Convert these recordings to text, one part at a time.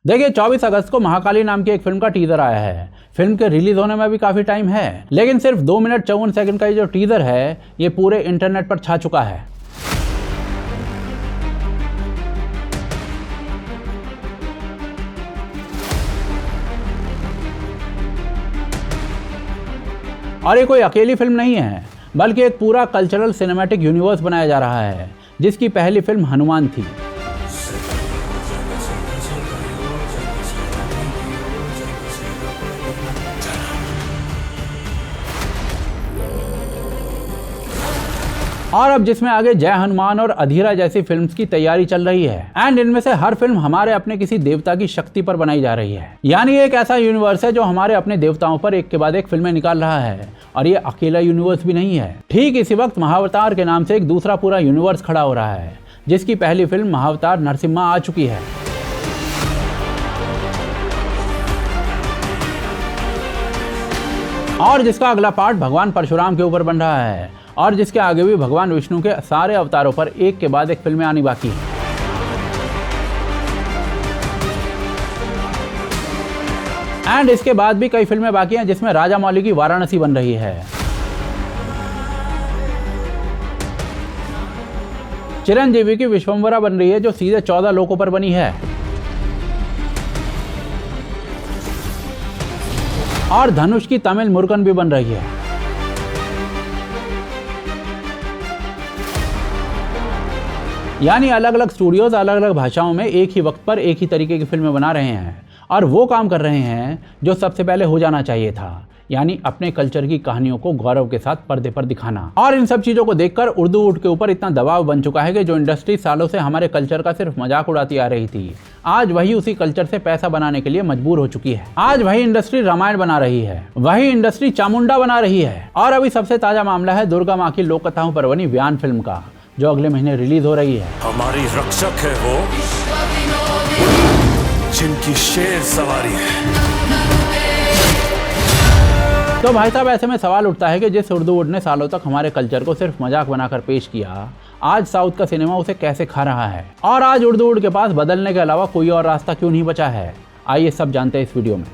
देखिए 24 अगस्त को महाकाली नाम की एक फिल्म का टीजर आया है। फिल्म के रिलीज होने में भी काफी टाइम है, लेकिन सिर्फ 2 मिनट 54 सेकंड का ये जो टीजर है ये पूरे इंटरनेट पर छा चुका है। और ये कोई अकेली फिल्म नहीं है, बल्कि एक पूरा कल्चरल सिनेमैटिक यूनिवर्स बनाया जा रहा है, जिसकी पहली फिल्म हनुमान थी। और अब जिसमें आगे जय हनुमान और अधीरा जैसी फिल्म्स की तैयारी चल रही है, एंड इनमें से हर फिल्म हमारे अपने किसी देवता की शक्ति पर बनाई जा रही है। यानी एक ऐसा यूनिवर्स है जो हमारे अपने देवताओं पर एक के बाद एक फिल्में निकाल रहा है, और ये अकेला यूनिवर्स भी नहीं है। ठीक इसी वक्त महाअवतार के नाम से एक दूसरा पूरा यूनिवर्स खड़ा हो रहा है, जिसकी पहली फिल्म महाअवतार नरसिम्हा आ चुकी है। और जिसका अगला पार्ट भगवान परशुराम के ऊपर बन रहा है, और जिसके आगे भी भगवान विष्णु के सारे अवतारों पर एक के बाद एक फिल्में आनी बाकी हैं। एंड इसके बाद भी कई फिल्में बाकी हैं, जिसमें राजा मौली की वाराणसी बन रही है, चिरंजीवी की विश्वम्भरा बन रही है जो सीधे 14 लोकों पर बनी है, और धनुष की तमिल मुरुगन भी बन रही है। यानी अलग अलग स्टूडियोज अलग अलग भाषाओं में एक ही वक्त पर एक ही तरीके की फिल्में बना रहे हैं, और वो काम कर रहे हैं जो सबसे पहले हो जाना चाहिए था, यानी अपने कल्चर की कहानियों को गौरव के साथ पर्दे पर दिखाना। और इन सब चीजों को देखकर उर्दूवुड के ऊपर इतना दबाव बन चुका है कि जो इंडस्ट्री सालों से हमारे कल्चर का सिर्फ मजाक उड़ाती आ रही थी, आज वही उसी कल्चर से पैसा बनाने के लिए मजबूर हो चुकी है। आज वही इंडस्ट्री रामायण बना रही है, वही इंडस्ट्री चामुंडा बना रही है। और अभी सबसे ताजा मामला है दुर्गा माँ की लोक कथाओं पर बनी व्यान फिल्म का, जो अगले महीने रिलीज हो रही है। हमारी रक्षक है वो, जिनकी शेर सवारी है। तो भाई साहब, ऐसे में सवाल उठता है कि जिस उर्दूवुड ने सालों तक हमारे कल्चर को सिर्फ मजाक बनाकर पेश किया, आज साउथ का सिनेमा उसे कैसे खा रहा है, और आज उर्दूवुड के पास बदलने के अलावा कोई और रास्ता क्यों नहीं बचा है। आइए सब जानते हैं इस वीडियो में।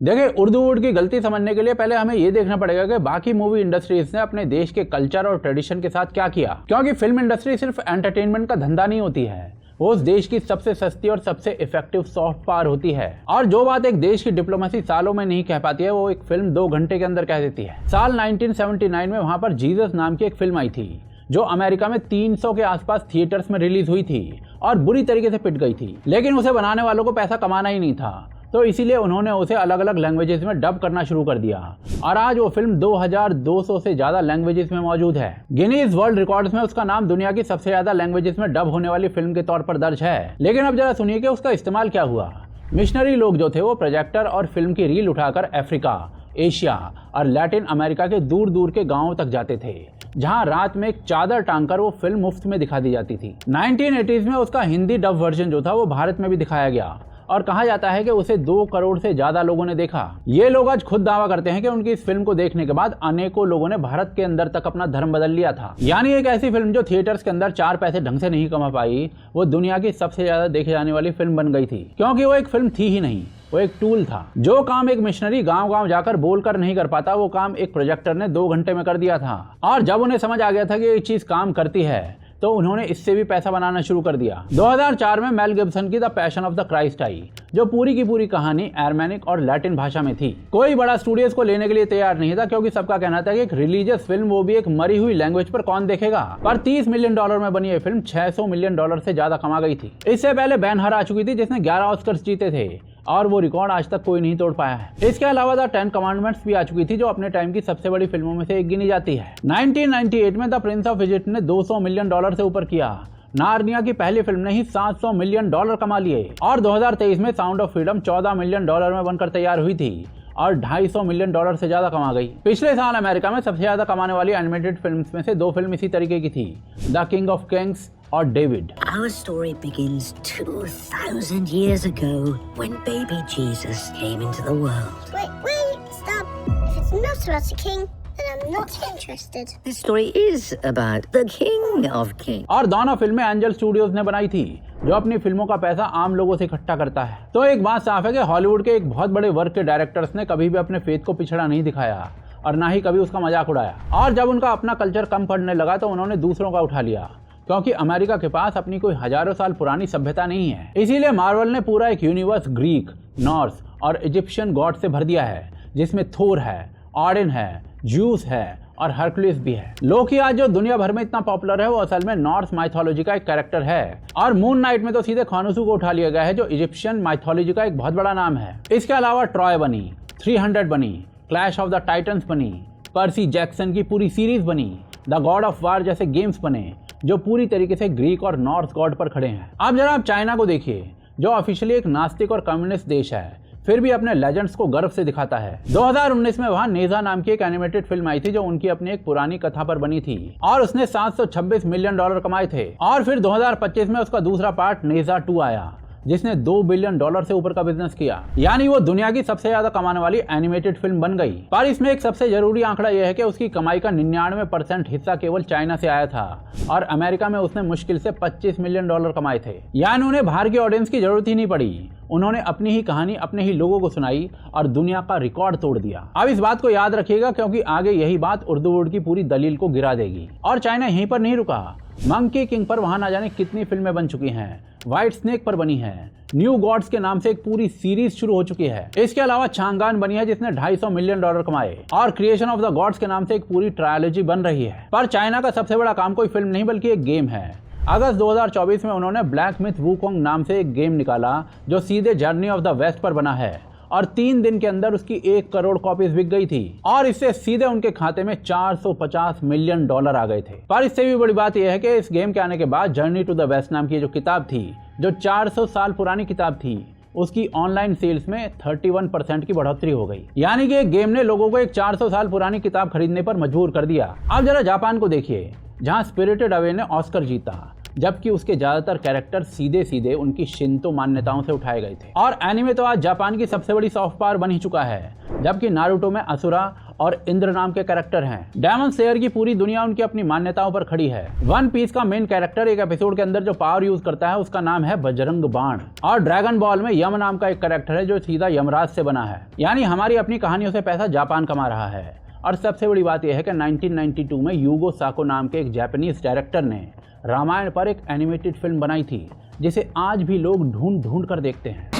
देखिए, उर्दूवुड की गलती समझने के लिए पहले हमें ये देखना पड़ेगा कि बाकी मूवी इंडस्ट्रीज ने अपने देश के कल्चर और ट्रेडिशन के साथ क्या किया। क्योंकि फिल्म इंडस्ट्री सिर्फ एंटरटेनमेंट का धंधा नहीं होती है, वो उस देश की सबसे सस्ती और सबसे इफेक्टिव सॉफ्ट पावर होती है। और जो बात एक देश की डिप्लोमेसी सालों में नहीं कह पाती है, वो एक फिल्म 2 घंटे के अंदर कह देती है। साल 1979 में वहां पर जीसस नाम की एक फिल्म आई थी, जो अमेरिका में 300 के आसपास थिएटर्स में रिलीज हुई थी और बुरी तरीके से पिट गई थी। लेकिन उसे बनाने वालों को पैसा कमाना ही नहीं था, तो इसीलिए उन्होंने उसे अलग अलग लैंग्वेजेस में डब करना शुरू कर दिया, और आज वो फिल्म 2200 से ज्यादा लैंग्वेजेस में मौजूद है। गिनीज वर्ल्ड रिकॉर्ड्स में उसका नाम दुनिया की सबसे ज्यादा लैंग्वेजेस में डब होने वाली फिल्म के तौर पर दर्ज है। लेकिन अब जरा सुनिए कि उसका इस्तेमाल क्या हुआ। मिशनरी लोग जो थे वो प्रोजेक्टर और फिल्म की रील उठाकर अफ्रीका, एशिया और लैटिन अमेरिका के दूर दूर के गाँवों तक जाते थे, जहां रात में एक चादर टांगकर वो फिल्म मुफ्त में दिखा दी जाती थी। 1980s में उसका हिंदी डब वर्जन जो था वो भारत में भी दिखाया गया, और कहा जाता है कि उसे 2 करोड़ से ज्यादा लोगों ने देखा। ये लोग आज खुद दावा करते हैं कि उनकी इस फिल्म को देखने के बाद अनेकों लोगों ने भारत के अंदर तक अपना धर्म बदल लिया था। यानी एक ऐसी फिल्म जो थिएटर्स के अंदर 4 पैसे ढंग से नहीं कमा पाई, वो दुनिया की सबसे ज्यादा देखे जाने वाली फिल्म बन गई थी। क्योंकि वो एक फिल्म थी ही नहीं, वो एक टूल था। जो काम एक मिशनरी गांव-गांव जाकर बोलकर नहीं कर पाता, वो काम एक प्रोजेक्टर ने 2 घंटे में कर दिया था। और जब उन्हें समझ आ गया था कि ये चीज काम करती है, तो उन्होंने इससे भी पैसा बनाना शुरू कर दिया। 2004 में मेल गिब्सन की the passion of the Christ आई, जो पूरी की पूरी कहानी अरमेनिक और लैटिन भाषा में थी। कोई बड़ा स्टूडियो इसको लेने के लिए तैयार नहीं था, क्योंकि सबका कहना था कि एक रिलीजियस फिल्म, वो भी एक मरी हुई लैंग्वेज पर, कौन देखेगा। पर $30 मिलियन में बनी ये फिल्म $600 मिलियन से ज्यादा कमा गई थी। इससे पहले बैन हर आ चुकी थी, जिसने 11 ऑस्कर्स जीते थे, और वो रिकॉर्ड आज तक कोई नहीं तोड़ पाया है। इसके अलावा द 10 कमांडमेंट्स भी आ चुकी थी, जो अपने टाइम की सबसे बड़ी फिल्मों में से एक गिनी जाती है। 1998 में द प्रिंस ऑफ इजिप्ट ने $200 मिलियन से ऊपर किया। नार्निया की पहली फिल्म ने ही $700 मिलियन कमा लिए। और 2023 में साउंड ऑफ फ्रीडम $14 मिलियन में बनकर तैयार हुई थी, और $250 मिलियन से ज्यादा कमा गई। पिछले साल अमेरिका में सबसे ज्यादा कमाने वाली एनिमेटेड फिल्म्स में से 2 फिल्म इसी तरीके की थी, द किंग ऑफ किंग्स और David. Our story begins 2000 years ago when baby Jesus came into the world. Wait, stop. If it's not about a king, then I'm not interested. This story is about the king of kings. और दोनों फिल्में angel studios ने बनाई थी, जो अपनी फिल्मों का पैसा आम लोगों से इकट्ठा करता है। तो एक बात साफ है कि हॉलीवुड के एक बहुत बड़े वर्ग के डायरेक्टर्स ने कभी भी अपने फेथ को पिछड़ा नहीं दिखाया और ना ही कभी उसका मजाक उड़ाया। और जब उनका अपना कल्चर कम पड़ने लगा तो उन्होंने दूसरों का उठा लिया, क्योंकि अमेरिका के पास अपनी कोई हजारों साल पुरानी सभ्यता नहीं है। इसीलिए मार्वल ने पूरा एक यूनिवर्स ग्रीक, नॉर्स और इजिप्शियन गॉड से भर दिया है, जिसमें थोर है, ऑडिन है, ज्यूस है और हरक्यूलिस भी है। लोकी आज जो दुनिया भर में इतना पॉपुलर है वो असल में नॉर्स माइथोलॉजी का एक कैरेक्टर है। और मून नाइट में तो सीधे खानुसू को उठा लिया गया है, जो इजिप्शियन माइथोलॉजी का एक बहुत बड़ा नाम है। इसके अलावा ट्रॉय बनी, 300 बनी, क्लैश ऑफ द टाइटन्स बनी, पर्सी जैक्सन की पूरी सीरीज बनी, द गॉड ऑफ वार जैसे गेम्स बने, जो पूरी तरीके से ग्रीक और नॉर्स गॉड पर खड़े हैं। अब जरा आप चाइना को देखिए, जो ऑफिशियली एक नास्तिक और कम्युनिस्ट देश है, फिर भी अपने लेजेंड्स को गर्व से दिखाता है। 2019 में वहां नेजा नाम की एक एनिमेटेड फिल्म आई थी, जो उनकी अपनी एक पुरानी कथा पर बनी थी और उसने $726 मिलियन कमाए थे। और फिर 2025 में उसका दूसरा पार्ट नेजा 2 आया, जिसने $2 बिलियन से ऊपर का बिजनेस किया। यानी वो दुनिया की सबसे ज्यादा कमाने वाली एनिमेटेड फिल्म बन गई। पर इसमें एक सबसे जरूरी आंकड़ा यह है कि उसकी कमाई का 99% हिस्सा केवल चाइना से आया था और अमेरिका में उसने मुश्किल से $25 मिलियन कमाए थे। यानी उन्हें बाहर की ऑडियंस की जरूरत ही नहीं पड़ी, उन्होंने अपनी ही कहानी अपने ही लोगों को सुनाई और दुनिया का रिकॉर्ड तोड़ दिया। अब इस बात को याद रखिएगा, क्योंकि आगे यही बात उर्दूवुड की पूरी दलील को गिरा देगी। और चाइना यहीं पर नहीं रुका, मंकी किंग पर वहां ना जाने कितनी फिल्में बन चुकी हैं, व्हाइट स्नेक पर बनी है, न्यू गॉड्स के नाम से एक पूरी सीरीज शुरू हो चुकी है। इसके अलावा चांगान बनी है, जिसने $250 मिलियन कमाए, और क्रिएशन ऑफ द गॉड्स के नाम से एक पूरी ट्रायलॉजी बन रही है। पर चाइना का सबसे बड़ा काम कोई फिल्म नहीं बल्कि एक गेम है। अगस्त 2024 में उन्होंने ब्लैक मिथ वुकोंग नाम से एक गेम निकाला, जो सीधे जर्नी ऑफ द वेस्ट पर बना है और 3 दिन के अंदर उसकी 1 करोड़ कॉपीज बिक गई थी और इससे सीधे उनके खाते में $450 मिलियन आ गए थे। पर इससे भी बड़ी बात यह है कि इस गेम के आने के बाद जर्नी टू द वेस्ट नाम की जो किताब थी, जो 400 साल पुरानी किताब थी, उसकी ऑनलाइन सेल्स में 31% की बढ़ोतरी हो गई। यानी कि एक गेम ने लोगों को एक 400 साल पुरानी किताब खरीदने पर मजबूर कर दिया। अब जरा जापान को देखिए, जहां स्पिरिटेड अवे ने ऑस्कर जीता, जबकि उसके ज्यादातर कैरेक्टर सीधे सीधे उनकी शिंतो मान्यताओं से उठाए गए थे। और एनिमे तो आज जापान की सबसे बड़ी सॉफ्ट पावर बन ही चुका है, जबकि नारुतो में असुरा और इंद्र नाम के कैरेक्टर हैं। डेमन स्लेयर की पूरी दुनिया उनकी अपनी मान्यताओं पर खड़ी है। वन पीस का मेन कैरेक्टर एक एपिसोड के अंदर जो पावर यूज करता है, उसका नाम है बजरंग बाण। और ड्रैगन बॉल में यम नाम का एक कैरेक्टर है, जो सीधा यमराज से बना है। यानी हमारी अपनी कहानियों से पैसा जापान कमा रहा है। और सबसे बड़ी बात यह है कि 1992 में यूगो साको नाम के एक जापानीज डायरेक्टर ने रामायण पर एक एनिमेटेड फिल्म बनाई थी, जिसे आज भी लोग ढूंढ ढूंढ कर देखते हैं।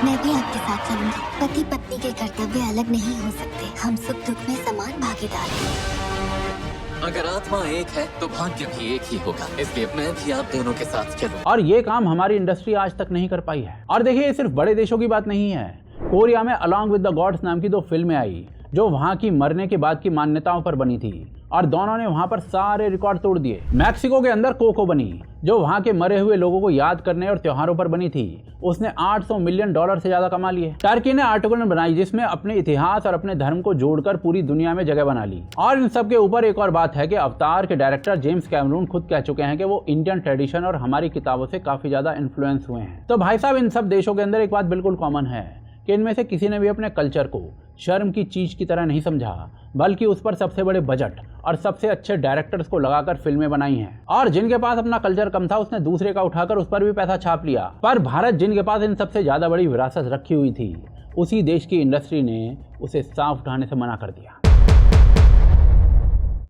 मैं भी आपके साथ चलूंगी। पति पत्नी के कर्तव्य अलग नहीं हो सकते, हम सुख दुख में समान भागीदार हैं। अगर आत्मा एक है तो भाग्य भी एक ही होगा, इसलिए मैं भी आप दोनों के साथ चलूं। और ये काम हमारी इंडस्ट्री आज तक नहीं कर पाई है। और देखिए, ये सिर्फ बड़े देशों की बात नहीं है। कोरिया में अलॉन्ग विद द गॉड्स नाम की 2 फिल्में आई, जो वहां की मरने के बाद की मान्यताओं पर बनी थी और दोनों ने वहां पर सारे रिकॉर्ड तोड़ दिए। मैक्सिको के अंदर कोको बनी, जो वहां के मरे हुए लोगों को याद करने और त्योहारों पर बनी थी, उसने $800 मिलियन से ज्यादा कमा लिए। टर्की ने आर्टिकल बनाई, जिसमें अपने इतिहास और अपने धर्म को जोड़कर पूरी दुनिया में जगह बना ली। और इन सब के ऊपर एक और बात है कि अवतार के डायरेक्टर जेम्स कैमरून खुद कह चुके हैं कि वो इंडियन ट्रेडिशन और हमारी किताबों से काफी ज्यादा इन्फ्लुएंस हुए हैं। तो भाई साहब, इन सब देशों के अंदर एक बात बिल्कुल कॉमन है कि इनमें से किसी ने भी अपने कल्चर को शर्म की चीज की तरह नहीं समझा, बल्कि उस पर सबसे बड़े बजट और सबसे अच्छे डायरेक्टर्स को लगाकर फिल्में बनाई हैं। और जिनके पास अपना कल्चर कम था, उसने दूसरे का उठाकर उस पर भी पैसा छाप लिया। पर भारत, जिनके पास इन सबसे ज्यादा बड़ी विरासत रखी हुई थी, उसी देश की इंडस्ट्री ने उसे साफ उठाने से मना कर दिया।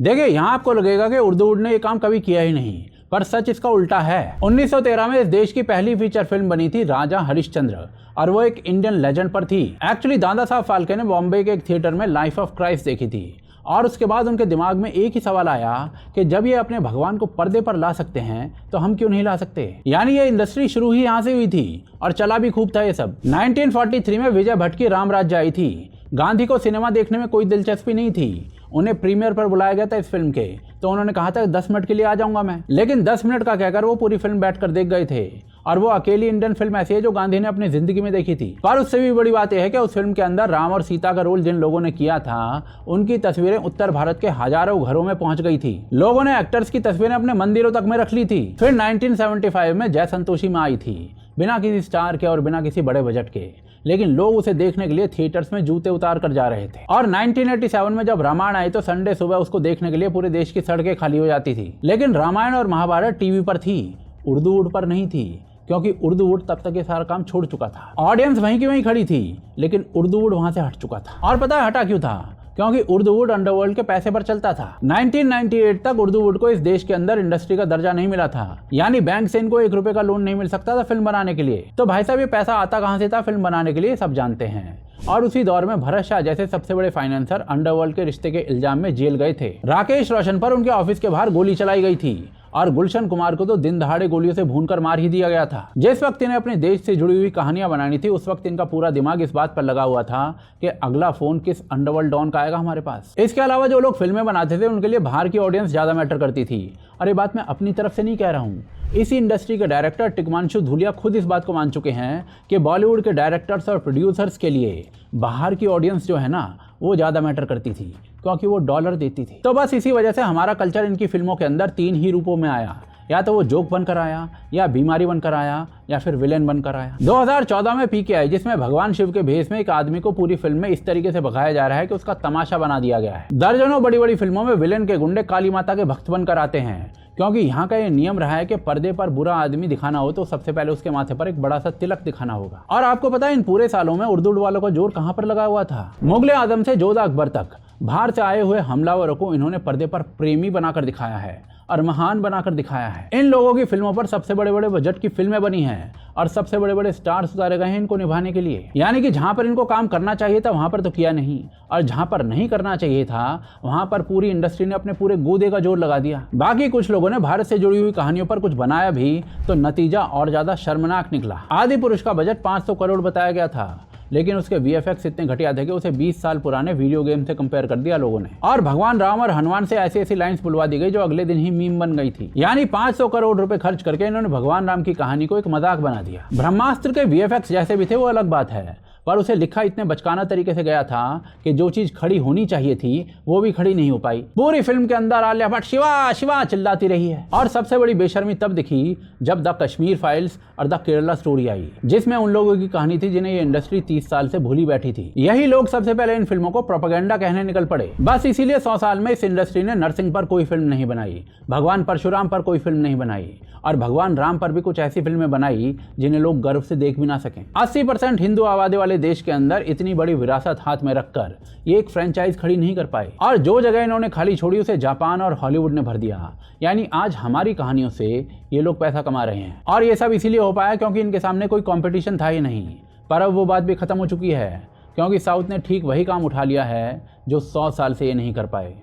देखिए, यहाँ आपको लगेगा कि उर्दूवुड ने ये काम कभी किया ही नहीं, पर सच इसका उल्टा है। 1913 में इस देश की पहली फीचर फिल्म बनी थी राजा हरिश्चंद्र, और वो एक इंडियन लेजेंड पर थी। एक्चुअली दादा साहब फाल्के ने बॉम्बे के एक थिएटर में लाइफ ऑफ क्राइस्ट देखी थी और उसके बाद उनके दिमाग में एक ही सवाल आया कि जब ये अपने भगवान को पर्दे पर ला सकते हैं तो हम क्यों नहीं ला सकते। यानी ये इंडस्ट्री शुरू ही यहाँ से हुई थी और चला भी खूब था ये सब। 1943 में विजय भट्ट की राम राज्य आई थी। गांधी को सिनेमा देखने में कोई दिलचस्पी नहीं थी। उन्हें प्रीमियर पर बुलाया गया था इस फिल्म के, तो उन्होंने कहा था 10 मिनट के लिए आ जाऊंगा मैं, लेकिन 10 मिनट का कहकर वो पूरी फिल्म बैठकर देख गए थे। और वो अकेली इंडियन फिल्म ऐसी है जो गांधी ने अपनी जिंदगी में देखी थी। पर उससे भी बड़ी बात यह है कि उस फिल्म के अंदर राम और सीता का रोल जिन लोगों ने किया था, उनकी तस्वीरें उत्तर भारत के हजारों घरों में पहुंच गई थी। लोगों ने एक्टर्स की तस्वीरें अपने मंदिरों तक में रख ली थी। फिर 1975 में जय संतोषी माँ आई थी, बिना किसी स्टार के और बिना किसी बड़े बजट के, लेकिन लोग उसे देखने के लिए थिएटर्स में जूते उतार कर जा रहे थे। और 1987 में जब रामायण आई तो संडे सुबह उसको देखने के लिए पूरे देश की सड़कें खाली हो जाती थी। लेकिन रामायण और महाभारत टीवी पर थी, उर्दू वुड पर नहीं थी, क्योंकि उर्दू वुड तब तक ये सारा काम छोड़ चुका था। ऑडियंस वहीं की वहीं खड़ी थी, लेकिन उर्दू वुड वहां से हट चुका था। और पता है हटा क्यों था? क्योंकि उर्दू वुड अंडरवर्ल्ड के पैसे पर चलता था। 1998 तक उर्दू वुड को इस देश के अंदर इंडस्ट्री का दर्जा नहीं मिला था, यानी बैंक से इनको 1 रुपए का लोन नहीं मिल सकता था फिल्म बनाने के लिए। तो भाई साहब ये पैसा आता कहां से था फिल्म बनाने के लिए, सब जानते हैं। और उसी दौर में भरत शाह जैसे सबसे बड़े फाइनेंसर अंडरवर्ल्ड के रिश्ते के इल्जाम में जेल गए थे। राकेश रोशन पर उनके ऑफिस के बाहर गोली चलाई गई थी और गुलशन कुमार को तो दिन दहाड़े गोलियों से भूनकर मार ही दिया गया था। जिस वक्त इन्हें अपने देश से जुड़ी हुई कहानियां बनानी थी, उस वक्त इनका पूरा दिमाग इस बात पर लगा हुआ था कि अगला फोन किस अंडरवर्ल्ड डॉन का आएगा हमारे पास। इसके अलावा जो लोग फिल्में बनाते थे उनके लिए बाहर की ऑडियंस ज्यादा मैटर करती थी। और ये बात मैं अपनी तरफ से नहीं कह रहा हूँ, इसी इंडस्ट्री के डायरेक्टर टिग्मांशु धूलिया खुद इस बात को मान चुके हैं कि बॉलीवुड के डायरेक्टर्स और प्रोड्यूसर्स के लिए बाहर की ऑडियंस जो है ना वो ज़्यादा मैटर करती थी, क्योंकि वो डॉलर देती थी। तो बस इसी वजह से हमारा कल्चर इनकी फिल्मों के अंदर 3 ही रूपों में आया, या तो वो जोक बनकर आया, या बीमारी बनकर आया, या फिर विलेन बनकर आया। 2014 में पीके आई, जिसमें भगवान शिव के भेष में एक आदमी को पूरी फिल्म में इस तरीके से भगाया जा रहा है कि उसका तमाशा बना दिया गया है। दर्जनों बड़ी बड़ी फिल्मों में विलेन के गुंडे काली माता के भक्त बनकर आते हैं, क्योंकि यहाँ का ये नियम रहा है कि पर्दे पर बुरा आदमी दिखाना हो तो सबसे पहले उसके माथे पर एक बड़ा सा तिलक दिखाना होगा। और आपको पता है इन पूरे सालों में उर्दू वालों का जोर कहाँ पर लगा हुआ था? मुगल आजम से जोधा अकबर तक बाहर से आए हुए हमलावरों को इन्होंने पर्दे पर प्रेमी बनाकर दिखाया है और महान बनाकर दिखाया है। इन लोगों की फिल्मों पर सबसे बड़े बड़े बजट की फिल्में बनी हैं और सबसे बड़े बड़े स्टार्स उतारे गए हैं इनको निभाने के लिए। यानी कि जहां पर इनको काम करना चाहिए था वहां पर तो किया नहीं, और जहां पर नहीं करना चाहिए था वहां पर पूरी इंडस्ट्री ने अपने पूरे गूदे का जोर लगा दिया। बाकी कुछ लोगों ने भारत से जुड़ी हुई कहानियों पर कुछ बनाया भी, तो नतीजा और ज्यादा शर्मनाक निकला। आदि पुरुष का बजट 500 करोड़ बताया गया था, लेकिन उसके VFX इतने घटिया थे कि उसे 20 साल पुराने वीडियो गेम से कंपेयर कर दिया लोगों ने। और भगवान राम और हनुमान से ऐसी ऐसी लाइंस बुलवा दी गई जो अगले दिन ही मीम बन गई थी। यानी 500 करोड़ रुपए खर्च करके इन्होंने भगवान राम की कहानी को एक मजाक बना दिया। ब्रह्मास्त्र के VFX जैसे भी थे वो अलग बात है, पर उसे लिखा इतने बचकाना तरीके से गया था कि जो चीज खड़ी होनी चाहिए थी वो भी खड़ी नहीं हो पाई। पूरी फिल्म के अंदर आलिया भट्ट शिवा शिवा चिल्लाती रही है। और सबसे बड़ी बेशर्मी तब दिखी जब द कश्मीर फाइल्स और द केरला स्टोरी आई, जिसमें उन लोगों की कहानी थी जिन्हें ये इंडस्ट्री 30 साल से भूली बैठी थी। यही लोग सबसे पहले इन फिल्मों को प्रोपेगेंडा कहने निकल पड़े। बस इसीलिए 100 साल में इस इंडस्ट्री ने नरसिंह पर कोई फिल्म नहीं बनाई, भगवान परशुराम पर कोई फिल्म नहीं बनाई, और भगवान राम पर भी कुछ ऐसी फिल्में बनाई जिन्हें लोग गर्व से देख भी ना सकें। 80% हिंदू आबादी वाले देश के अंदर इतनी बड़ी विरासत हाथ में रखकर ये एक फ्रेंचाइज खड़ी नहीं कर पाए, और जो जगह इन्होंने खाली छोड़ी उसे जापान और हॉलीवुड ने भर दिया। यानी आज हमारी कहानियों से ये लोग पैसा कमा रहे हैं, और ये सब इसीलिए हो पाया क्योंकि इनके सामने कोई कंपटीशन था ही नहीं। पर अब वो बात भी खत्म हो चुकी है, क्योंकि साउथ ने ठीक वही काम उठा लिया है जो 100 साल से ये नहीं कर पाए।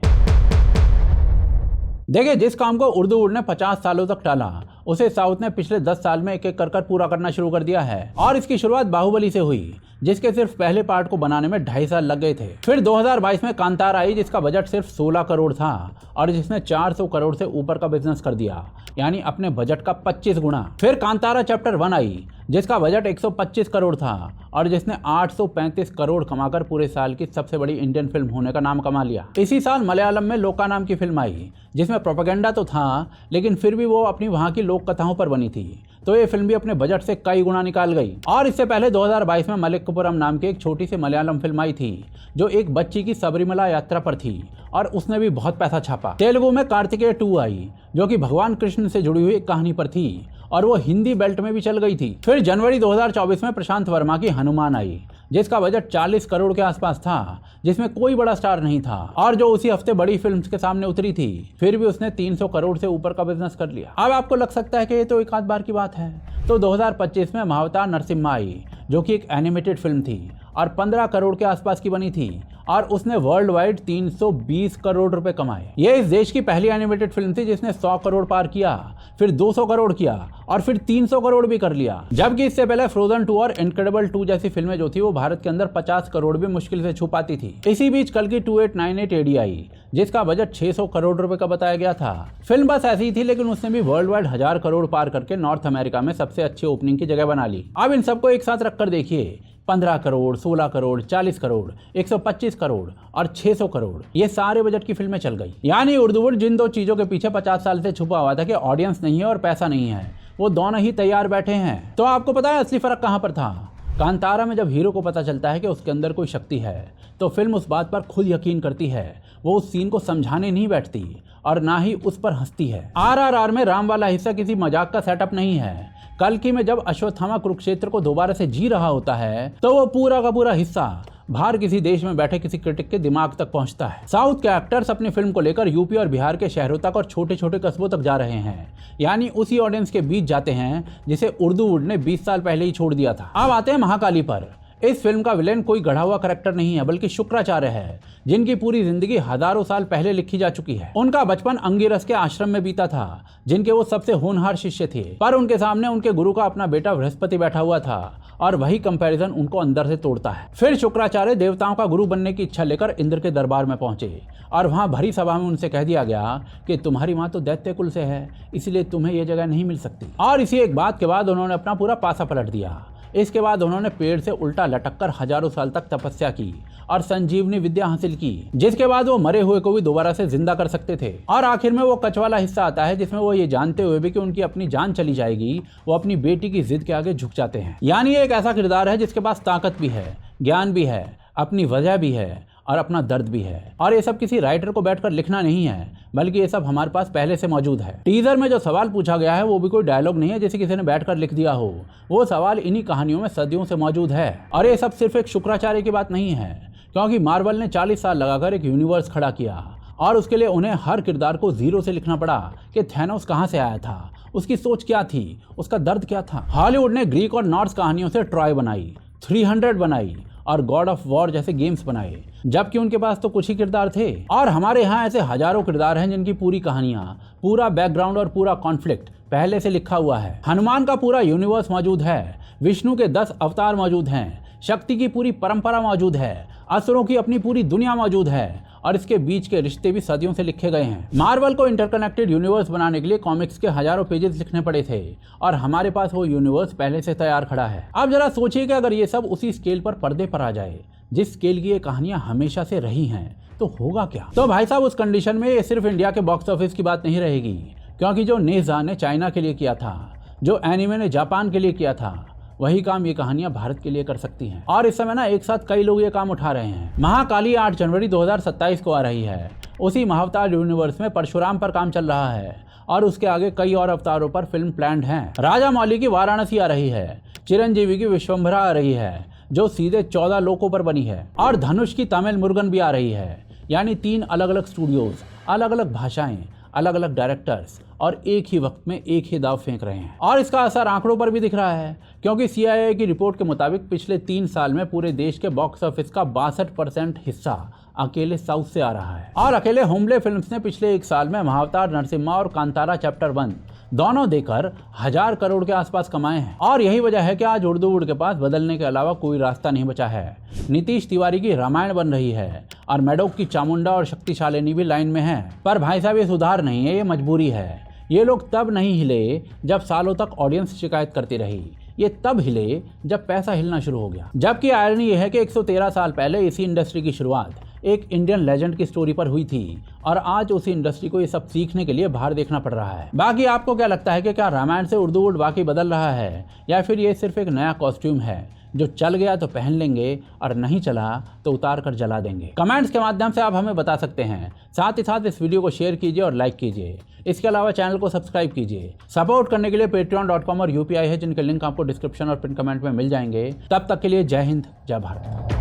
देखिए, जिस काम को उर्दू वुड ने 50 सालों तक टाला, उसे साउथ ने पिछले 10 साल में एक एक कर पूरा करना शुरू कर दिया है। और इसकी शुरुआत बाहुबली से हुई, जिसके सिर्फ पहले पार्ट को बनाने में 2.5 साल लग गए थे। फिर 2022 में कांतारा आई, जिसका बजट सिर्फ 16 करोड़ था और जिसने 400 करोड़ से ऊपर का बिजनेस कर दिया, यानी अपने बजट का 25 गुना। फिर कांतारा चैप्टर 1 आई, जिसका बजट 125 करोड़ था और जिसने 835 करोड़ कमाकर पूरे साल की सबसे बड़ी इंडियन फिल्म होने का नाम कमा लिया। इसी साल मलयालम में लोका नाम की फिल्म आई, जिसमें प्रोपेगेंडा तो था, लेकिन फिर भी वो अपनी वहाँ की लोक कथाओं पर बनी थी, तो ये फिल्म भी अपने बजट से कई गुना निकाल गई। और इससे पहले 2022 में मलक्कपुरम नाम की एक छोटी सी मलयालम फिल्म आई थी, जो एक बच्ची की सबरीमला यात्रा पर थी, और उसने भी बहुत पैसा छापा। तेलुगु में कार्तिकेय 2 आई, जो कि भगवान कृष्ण से जुड़ी हुई एक कहानी पर थी, और वो हिंदी बेल्ट में भी चल गई थी। फिर जनवरी 2024 में प्रशांत वर्मा की हनुमान आई, जिसका बजट 40 करोड़ के आसपास था, जिसमें कोई बड़ा स्टार नहीं था, और जो उसी हफ्ते बड़ी फिल्म्स के सामने उतरी थी। फिर भी उसने 300 करोड़ से ऊपर का बिजनेस कर लिया। अब आपको लग सकता है कि ये तो एक आध बार की बात है, तो 2025 में महावतार नरसिम्हा आई, जो कि एक एनिमेटेड फिल्म थी और 15 करोड़ के आसपास की बनी थी, और उसने वर्ल्ड वाइड 320 करोड़ रुपए कमाए। ये इस देश की पहली एनिमेटेड फिल्म थी जिसने 100 करोड़ पार किया, फिर 200 करोड़ किया, और फिर 300 करोड़ भी कर लिया। जबकि इससे पहले फ्रोजन 2 और इनक्रेडिबल 2 जैसी फिल्में जो थी वो भारत के अंदर 50 करोड़ भी मुश्किल से छू पाती थी। इसी बीच कल की 2898 AD आई, जिसका बजट 600 करोड़ रुपए का बताया गया था। फिल्म बस ऐसी ही थी, लेकिन उसने भी वर्ल्ड वाइड 1000 करोड़ पार करके नॉर्थ अमेरिका में सबसे अच्छी ओपनिंग की जगह बना ली। अब इन सबको एक साथ रखकर देखिए, 15 करोड़, 16 करोड़, 40 करोड़, 125 करोड़ और 600 करोड़, ये सारे बजट की फिल्में चल गई। यानी उर्दू वुड जिन दो चीजों के पीछे 50 साल से छुपा हुआ था कि ऑडियंस नहीं है और पैसा नहीं है, वो दोनों ही तैयार बैठे हैं। तो आपको पता है असली फर्क कहां पर था? कांतारा में जब हीरो को पता चलता है कि उसके अंदर कोई शक्ति है तो फिल्म उस बात पर खुद यकीन करती है। वो उस सीन को समझाने नहीं बैठती और ना ही उस पर हंसती है। RRR में राम वाला हिस्सा किसी मजाक का सेटअप नहीं है। कल्कि में जब अश्वत्थामा कुरुक्षेत्र को दोबारा से जी रहा होता है तो वो पूरा का पूरा हिस्सा बाहर किसी देश में बैठे किसी क्रिटिक के दिमाग तक पहुंचता है। साउथ के एक्टर्स अपनी फिल्म को लेकर यूपी और बिहार के शहरों तक और छोटे छोटे कस्बों तक जा रहे हैं, यानी उसी ऑडियंस के बीच जाते हैं जिसे उर्दू वुड ने 20 साल पहले ही छोड़ दिया था। अब आते हैं महाकाली पर। इस फिल्म का विलेन कोई गढ़ा हुआ करैक्टर नहीं है बल्कि शुक्राचार्य है, जिनकी पूरी जिंदगी हजारों साल पहले लिखी जा चुकी है। उनका बचपन अंगिरस के आश्रम में बीता था, जिनके वो सबसे होनहार शिष्य थे, पर उनके सामने उनके गुरु का अपना बेटा बृहस्पति बैठा हुआ था और वही कंपैरिजन उनको अंदर से तोड़ता है। फिर शुक्राचार्य देवताओं का गुरु बनने की इच्छा लेकर इंद्र के दरबार में पहुंचे और वहां भरी सभा में उनसे कह दिया गया कि तुम्हारी माँ तो दैत्य कुल से है, इसलिए तुम्हें यह जगह नहीं मिल सकती। और इसी एक बात के बाद उन्होंने अपना पूरा पासा पलट दिया। इसके बाद उन्होंने पेड़ से उल्टा लटककर हजारों साल तक तपस्या की और संजीवनी विद्या हासिल की, जिसके बाद वो मरे हुए को भी दोबारा से जिंदा कर सकते थे। और आखिर में वो कच वाला हिस्सा आता है जिसमें वो ये जानते हुए भी कि उनकी अपनी जान चली जाएगी, वो अपनी बेटी की जिद के आगे झुक जाते हैं। यानी एक ऐसा किरदार है जिसके पास ताकत भी है, ज्ञान भी है, अपनी वजह भी है और अपना दर्द भी है। और ये सब किसी राइटर को बैठकर लिखना नहीं है, बल्कि ये सब हमारे पास पहले से मौजूद है। टीजर में जो सवाल पूछा गया है वो भी कोई डायलॉग नहीं है जिसे किसी ने बैठकर लिख दिया हो। वो सवाल इन्हीं कहानियों में सदियों से मौजूद है। और ये सब सिर्फ एक शुक्राचार्य की बात नहीं है, क्योंकि मार्वल ने 40 साल लगाकर एक यूनिवर्स खड़ा किया और उसके लिए उन्हें हर किरदार को जीरो से लिखना पड़ा कि थैनोस कहाँ से आया था, उसकी सोच क्या थी, उसका दर्द क्या था। हॉलीवुड ने ग्रीक और नॉर्स कहानियों से ट्रॉय बनाई, 300 बनाई और गॉड ऑफ वॉर जैसे गेम्स बनाए, जबकि उनके पास तो कुछ ही किरदार थे। और हमारे यहाँ ऐसे हजारों किरदार हैं जिनकी पूरी कहानियाँ, पूरा बैकग्राउंड और पूरा कॉन्फ्लिक्ट पहले से लिखा हुआ है। हनुमान का पूरा यूनिवर्स मौजूद है, विष्णु के 10 अवतार मौजूद हैं, शक्ति की पूरी परंपरा मौजूद है, असुरों की अपनी पूरी दुनिया मौजूद है और इसके बीच के रिश्ते भी सदियों से लिखे गए हैं। मार्वल को इंटरकनेक्टेड यूनिवर्स बनाने के लिए कॉमिक्स के हजारों पेजेस लिखने पड़े थे और हमारे पास वो यूनिवर्स पहले से तैयार खड़ा है। अब जरा सोचिए कि अगर ये सब उसी स्केल पर पर्दे पर आ जाए जिस स्केल की ये कहानियां हमेशा से रही हैं, तो होगा क्या? तो भाई साहब, उस कंडीशन में ये सिर्फ इंडिया के बॉक्स ऑफिस की बात नहीं रहेगी, क्योंकि जो नेजा ने चाइना के लिए किया था, जो एनिमे ने जापान के लिए किया था, वही काम ये कहानियां भारत के लिए कर सकती हैं। और इस समय ना एक साथ कई लोग ये काम उठा रहे हैं। महाकाली 8 जनवरी 2027 को आ रही है। उसी महाअवतार यूनिवर्स में परशुराम पर काम चल रहा है और उसके आगे कई और अवतारों पर फिल्म प्लान्ड हैं। राजा मौली की वाराणसी आ रही है, चिरंजीवी की विश्वम्भरा आ रही है जो सीधे 14 लोकों पर बनी है, और धनुष की तमिल मुर्गन भी आ रही है। यानी 3 अलग अलग स्टूडियोज, अलग अलग भाषाएं, अलग अलग डायरेक्टर्स और एक ही वक्त में एक ही दाव फेंक रहे हैं। और इसका असर आंकड़ों पर भी दिख रहा है, क्योंकि CIA की रिपोर्ट के मुताबिक पिछले 3 साल में पूरे देश के बॉक्स ऑफिस का 62% हिस्सा अकेले साउथ से आ रहा है। और अकेले होमले फिल्म्स ने पिछले 1 साल में महाअवतार नरसिम्हा और कांतारा चैप्टर 1 दोनों देकर 1000 करोड़ के आसपास कमाए हैं। और यही वजह है कि आज उर्दू वुड के पास बदलने के अलावा कोई रास्ता नहीं बचा है। नीतीश तिवारी की रामायण बन रही है और मैडोक की चामुंडा और शक्तिशालिनी भी लाइन में है। पर भाई साहब, ये सुधार नहीं है, ये मजबूरी है। ये लोग तब नहीं हिले जब सालों तक ऑडियंस शिकायत करती रही, ये तब हिले जब पैसा हिलना शुरू हो गया। जबकि आयरनी ये है कि 113 साल पहले इसी इंडस्ट्री की शुरुआत एक इंडियन लेजेंड की स्टोरी पर हुई थी और आज उसी इंडस्ट्री को ये सब सीखने के लिए बाहर देखना पड़ रहा है। बाकी आपको क्या लगता है कि क्या रामायण से उर्दू वुड वाकई बदल रहा है, या फिर ये सिर्फ एक नया कॉस्ट्यूम है जो चल गया तो पहन लेंगे और नहीं चला तो उतार कर जला देंगे? कमेंट्स के माध्यम से आप हमें बता सकते हैं। साथ ही साथ इस वीडियो को शेयर कीजिए और लाइक कीजिए। इसके अलावा चैनल को सब्सक्राइब कीजिए। सपोर्ट करने के लिए patreon.com और UPI है, जिनके लिंक आपको डिस्क्रिप्शन और पिन कमेंट में मिल जाएंगे। तब तक के लिए जय हिंद, जय भारत।